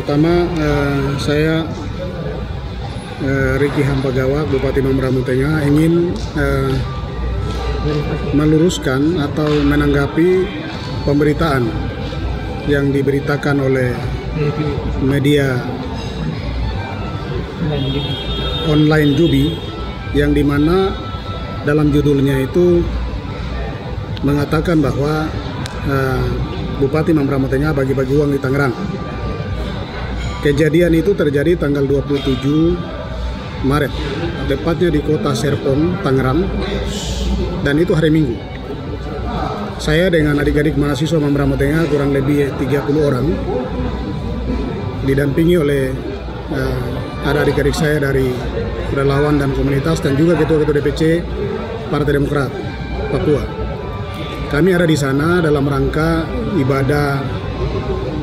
Pertama, saya Riki Hampagawa, Bupati Mamberamo Tengah, ingin meluruskan atau menanggapi pemberitaan yang diberitakan oleh media online Jubi, yang dimana dalam judulnya itu mengatakan bahwa Bupati Mamberamo Tengah bagi-bagi uang di Tangerang. Kejadian itu terjadi tanggal 27 Maret, tepatnya di kota Serpong, Tangerang, dan itu hari Minggu. Saya dengan adik-adik mahasiswa Mamberamo Tengah kurang lebih 30 orang, didampingi oleh ada adik-adik saya dari relawan dan komunitas, dan juga ketua-ketua DPC Partai Demokrat Papua. Kami ada di sana dalam rangka ibadah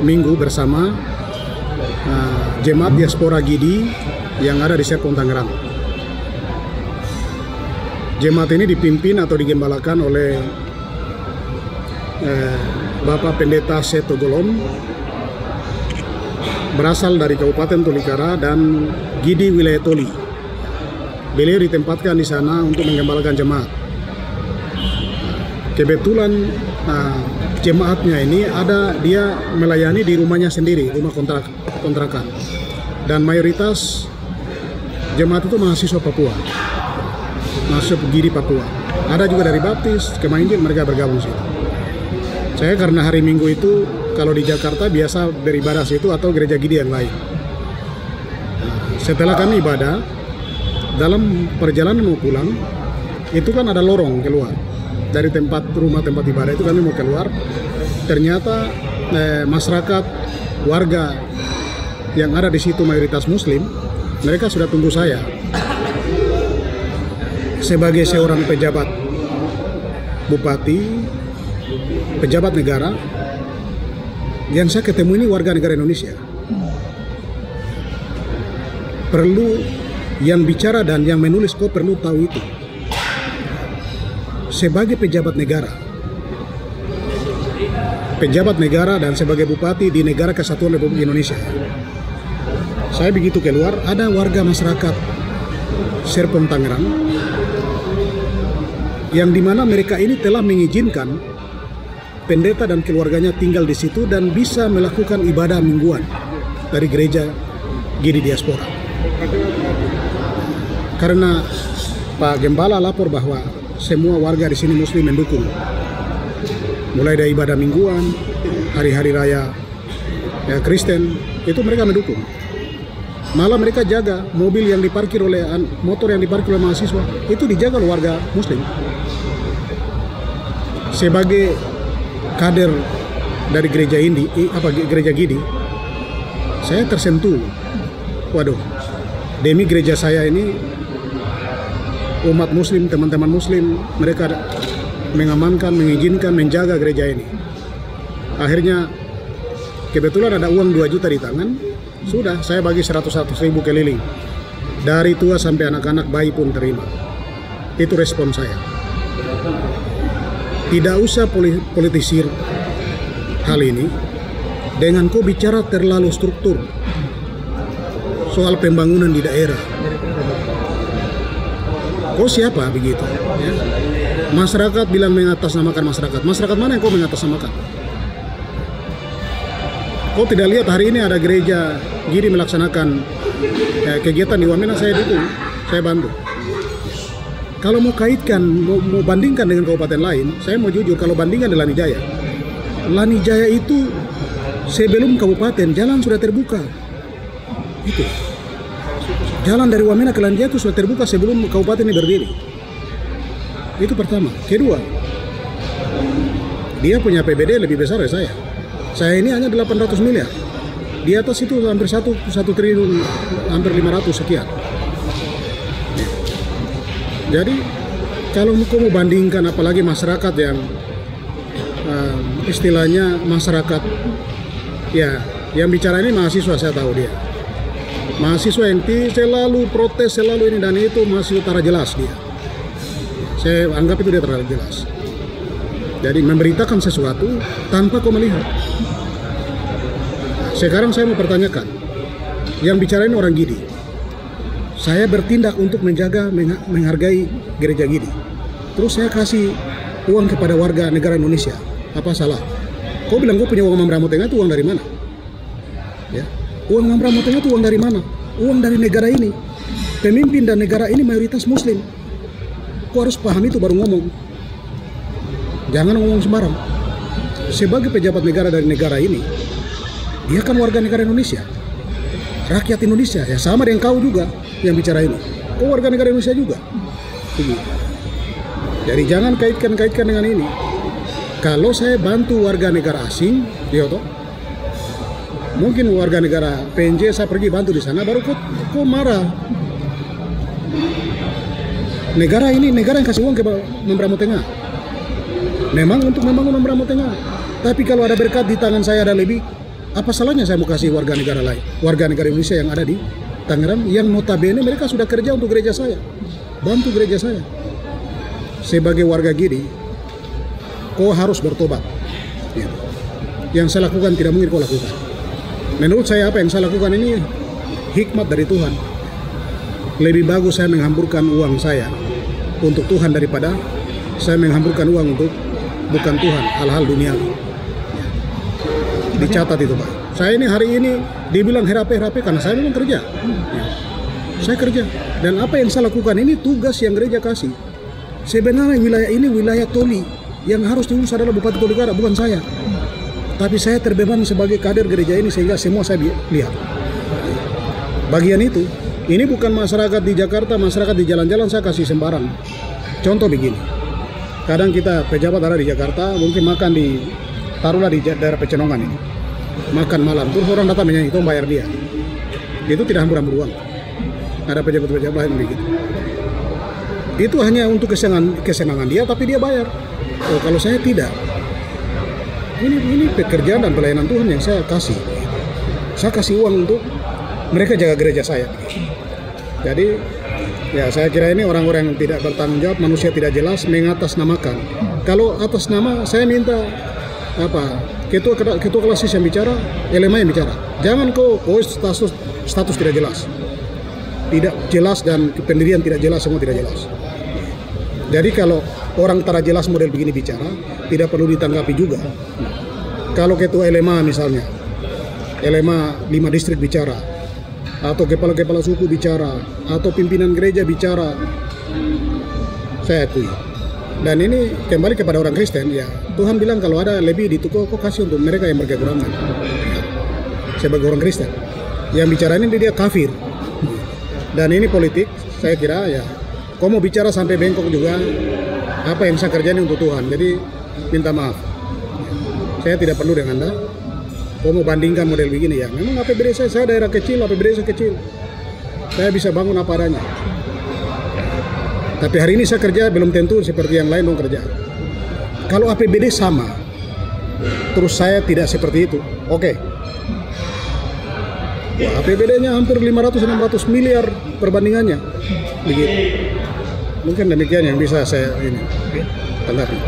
Minggu bersama Jemaat Diaspora Gidi yang ada di Serpong, Tangerang. Jemaat ini dipimpin atau digembalakan oleh Bapak Pendeta Seto Golom, berasal dari Kabupaten Tolikara dan Gidi Wilayah Toli. Beliau ditempatkan di sana untuk menggembalakan jemaat. Kebetulan jemaatnya ini dia melayani di rumahnya sendiri, rumah kontrakan, dan mayoritas jemaat itu mahasiswa Papua, masuk Gidi Papua. Ada juga dari Baptis, Kemainjil, mereka bergabung sih. Saya karena hari Minggu itu kalau di Jakarta biasa beribadah situ atau gereja Gidi yang lain. Setelah kami ibadah, dalam perjalanan mau pulang itu kan ada lorong keluar dari tempat ibadah itu. Kami mau keluar, ternyata masyarakat warga yang ada di situ mayoritas Muslim, mereka sudah tunggu saya sebagai seorang pejabat bupati, pejabat negara. Yang saya ketemu ini warga negara Indonesia. Perlu yang bicara dan yang menulis kok perlu tahu itu. Sebagai pejabat negara dan sebagai bupati di Negara Kesatuan Republik Indonesia, saya begitu keluar, ada warga masyarakat Serpong, Tangerang, yang dimana mereka ini telah mengizinkan pendeta dan keluarganya tinggal di situ dan bisa melakukan ibadah mingguan dari gereja Gidi Diaspora. Karena Pak Gembala lapor bahwa semua warga di sini Muslim mendukung, mulai dari ibadah mingguan, hari-hari raya Kristen, itu mereka mendukung. Malah mereka jaga mobil yang diparkir oleh motor yang diparkir oleh mahasiswa, itu dijaga oleh warga Muslim. Sebagai kader dari gereja gereja Gidi, saya tersentuh. Waduh, demi gereja saya ini, umat Muslim, teman-teman Muslim, mereka mengamankan, mengizinkan, menjaga gereja ini. Akhirnya kebetulan ada uang 2 juta di tangan, sudah saya bagi 100.000 keliling, dari tua sampai anak-anak, bayi pun terima. Itu respon saya. Tidak usah politisir hal ini dengan kau bicara terlalu struktur soal pembangunan di daerah. Kau siapa begitu? Ya. Masyarakat bilang mengatasnamakan masyarakat. Masyarakat mana yang kau mengatasnamakan? Kau tidak lihat hari ini ada gereja Gidi melaksanakan kegiatan di Wamena, saya dukung, saya bantu. Kalau mau kaitkan, mau bandingkan dengan kabupaten lain, saya mau jujur, kalau bandingkan dengan Lani Jaya itu sebelum kabupaten jalan sudah terbuka. Itu. Jalan dari Wamena ke Lani Jaya itu sudah terbuka sebelum kabupaten ini berdiri. Itu pertama. Kedua, dia punya APBD lebih besar dari saya. Saya ini hanya 800 miliar. Di atas itu hampir 1 triliun, hampir 500 sekian. Jadi kalau mau bandingkan, apalagi masyarakat yang istilahnya masyarakat, ya yang bicara ini mahasiswa, saya tahu dia. Mahasiswa yang selalu protes, selalu ini dan itu, masih utara jelas dia. Saya anggap itu dia terlalu jelas. Jadi memberitakan sesuatu tanpa kau melihat. Sekarang saya mau pertanyakan, yang bicara ini orang Gidi. Saya bertindak untuk menjaga, menghargai gereja Gidi. Terus saya kasih uang kepada warga negara Indonesia. Apa salah? Kau bilang kau punya uang Mambramo Tengah, itu uang dari mana? Ya, uang Mambramo Tengah itu uang dari mana? Uang dari negara ini. Pemimpin dan negara ini mayoritas Muslim. Kau harus paham itu baru ngomong. Jangan ngomong sembarang. Sebagai pejabat negara dari negara ini, dia kan warga negara Indonesia, rakyat Indonesia. Ya sama dengan kau juga yang bicara ini. Kau warga negara Indonesia juga. Begitu. Jadi jangan kaitkan dengan ini. Kalau saya bantu warga negara asing, ya toh, mungkin warga negara PNJ saya pergi bantu di sana, baru kok marah. Negara ini negara yang kasih uang ke Mambramo Tengah. Memang untuk membangun Mambramo Tengah. Tapi kalau ada berkat di tangan saya ada lebih, apa salahnya saya mau kasih warga negara lain, warga negara Indonesia yang ada di Tangerang, yang notabene mereka sudah kerja untuk gereja saya, bantu gereja saya. Sebagai warga Gidi, kau harus bertobat. Ya. Yang saya lakukan tidak mungkin kau lakukan. Menurut saya apa yang saya lakukan ini hikmat dari Tuhan. Lebih bagus saya menghamburkan uang saya untuk Tuhan daripada saya menghamburkan uang untuk bukan Tuhan, hal-hal duniawi. Ya. Dicatat itu Pak. Saya ini hari ini dibilang herape-herape karena saya memang kerja. Ya. Saya kerja. Dan apa yang saya lakukan ini tugas yang gereja kasih. Sebenarnya wilayah ini wilayah Toli. Yang harus diurus adalah Bupati Tolikara, bukan saya. Tapi saya terbeban sebagai kader gereja ini sehingga semua saya lihat. Bagian itu, ini bukan masyarakat di Jakarta, masyarakat di jalan-jalan saya kasih sembarang. Contoh begini, kadang kita pejabat ada di Jakarta, mungkin makan di, taruhlah di daerah Pecenongan ini. Makan malam, terus orang datang menyanyi, itu bayar dia. Itu tidak hambur-hambur uang. Ada pejabat-pejabat lain begitu. Itu hanya untuk kesenangan dia, tapi dia bayar. Oh, kalau saya tidak. Ini pekerjaan dan pelayanan Tuhan yang saya kasih. Saya kasih uang untuk mereka jaga gereja saya. Jadi, ya saya kira ini orang-orang yang tidak bertanggung jawab, manusia tidak jelas, mengatasnamakan. Kalau atas nama, saya minta apa? Ketua klasis yang bicara, LMA yang bicara. Jangan kau status tidak jelas. Tidak jelas dan pendirian tidak jelas, semua tidak jelas. Jadi kalau orang tak jelas model begini bicara, tidak perlu ditanggapi juga. Kalau ketua LMA misalnya, LMA 5 distrik bicara, atau kepala-kepala suku bicara, atau pimpinan gereja bicara, saya akui. Dan ini kembali kepada orang Kristen, ya Tuhan bilang kalau ada lebih di toko, kok kasih untuk mereka yang berkekurangan. Sebagai orang Kristen, yang bicara ini dia kafir. Dan ini politik, saya kira ya, kau mau bicara sampai bengkok juga, apa yang saya kerjain untuk Tuhan. Jadi minta maaf, saya tidak perlu dengan Anda. Kau mau bandingkan model begini ya, memang APBD saya daerah kecil, APBD saya kecil, saya bisa bangun apa adanya. Tapi hari ini saya kerja belum tentu seperti yang lain dong kerja. Kalau APBD sama, terus saya tidak seperti itu, oke. Wah, APBD-nya hampir 500-600 miliar perbandingannya, begitu. Mungkin demikian yang bisa saya ini tanggapi.